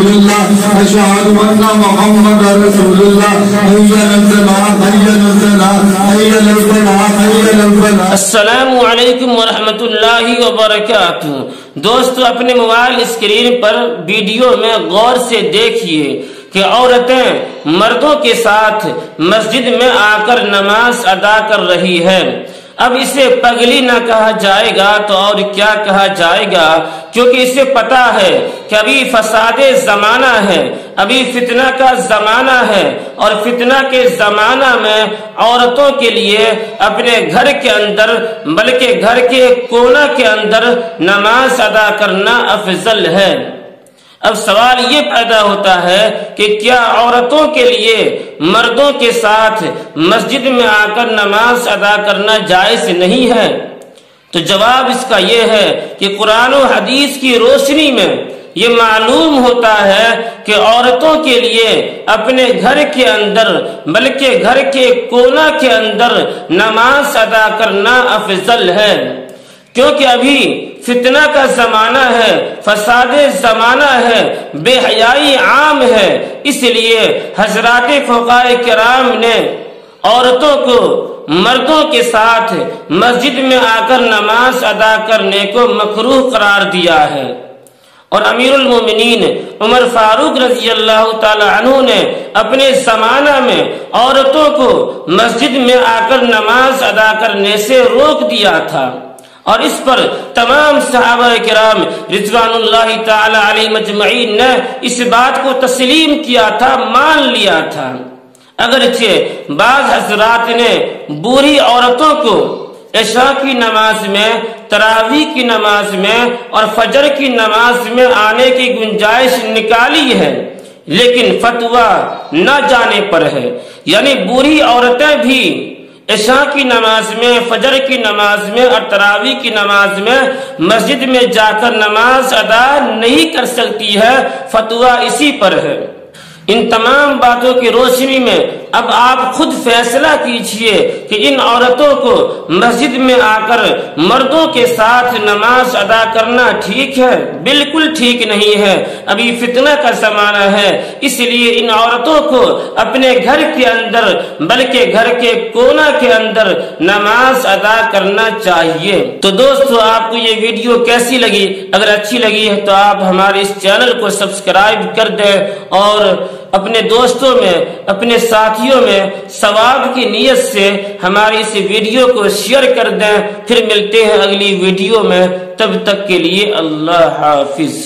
اللہ اشہد ان محمد رسول اللہ حی علی الفلاح حی علی الفلاح حی علی الفلاح حی علی الفلاح۔ السلام علیکم ورحمۃ اللہ وبرکاتہ۔ دوستو اپنے موبائل اسکرین پر ویڈیو میں غور سے دیکھیے کہ عورتیں مردوں کے ساتھ مسجد میں آ کر نماز ادا کر رہی ہے۔ اب اسے پگلی نہ کہا جائے گا تو اور کیا کہا جائے گا، کیونکہ اسے پتا ہے کہ ابھی فساد زمانہ ہے، ابھی فتنہ کا زمانہ ہے، اور فتنہ کے زمانہ میں عورتوں کے لیے اپنے گھر کے اندر بلکہ گھر کے کونا کے اندر نماز ادا کرنا افضل ہے۔ اب سوال یہ پیدا ہوتا ہے کہ کیا عورتوں کے لیے مردوں کے ساتھ مسجد میں آ کر نماز ادا کرنا جائز نہیں ہے؟ تو جواب اس کا یہ ہے کہ قرآن و حدیث کی روشنی میں یہ معلوم ہوتا ہے کہ عورتوں کے لیے اپنے گھر کے اندر بلکہ گھر کے کونا کے اندر نماز ادا کرنا افضل ہے، کیونکہ ابھی فتنہ کا زمانہ ہے، فساد زمانہ ہے، بے حیائی عام ہے۔ اس لیے حضرات فقہاء کرام نے عورتوں کو مردوں کے ساتھ مسجد میں آ کر نماز ادا کرنے کو مکروہ قرار دیا ہے، اور امیر المومنین عمر فاروق رضی اللہ تعالی عنہ نے اپنے زمانہ میں عورتوں کو مسجد میں آ کر نماز ادا کرنے سے روک دیا تھا، اور اس پر تمام صحابہ کرام رضوان اللہ تعالی علیہ مجمعین نے اس بات کو تسلیم کیا تھا، مان لیا تھا۔ اگرچہ بعض حضرات نے بوڑھی عورتوں کو عشاء کی نماز میں، تراویح کی نماز میں اور فجر کی نماز میں آنے کی گنجائش نکالی ہے، لیکن فتویٰ نہ جانے پر ہے، یعنی بوڑھی عورتیں بھی عشاء کی نماز میں، فجر کی نماز میں اور تراویح کی نماز میں مسجد میں جا کر نماز ادا نہیں کر سکتی ہے، فتویٰ اسی پر ہے۔ ان تمام باتوں کی روشنی میں اب آپ خود فیصلہ کیجئے کہ ان عورتوں کو مسجد میں آ کر مردوں کے ساتھ نماز ادا کرنا ٹھیک ہے؟ بالکل ٹھیک نہیں ہے، ابھی فتنہ کا زمانہ ہے، اس لیے ان عورتوں کو اپنے گھر کے اندر بلکہ گھر کے کونا کے اندر نماز ادا کرنا چاہیے۔ تو دوستو آپ کو یہ ویڈیو کیسی لگی؟ اگر اچھی لگی ہے تو آپ ہمارے اس چینل کو سبسکرائب کر دیں، اور اپنے دوستوں میں، اپنے ساتھیوں میں ثواب کی نیت سے ہماری اس ویڈیو کو شیئر کر دیں۔ پھر ملتے ہیں اگلی ویڈیو میں، تب تک کے لیے اللہ حافظ۔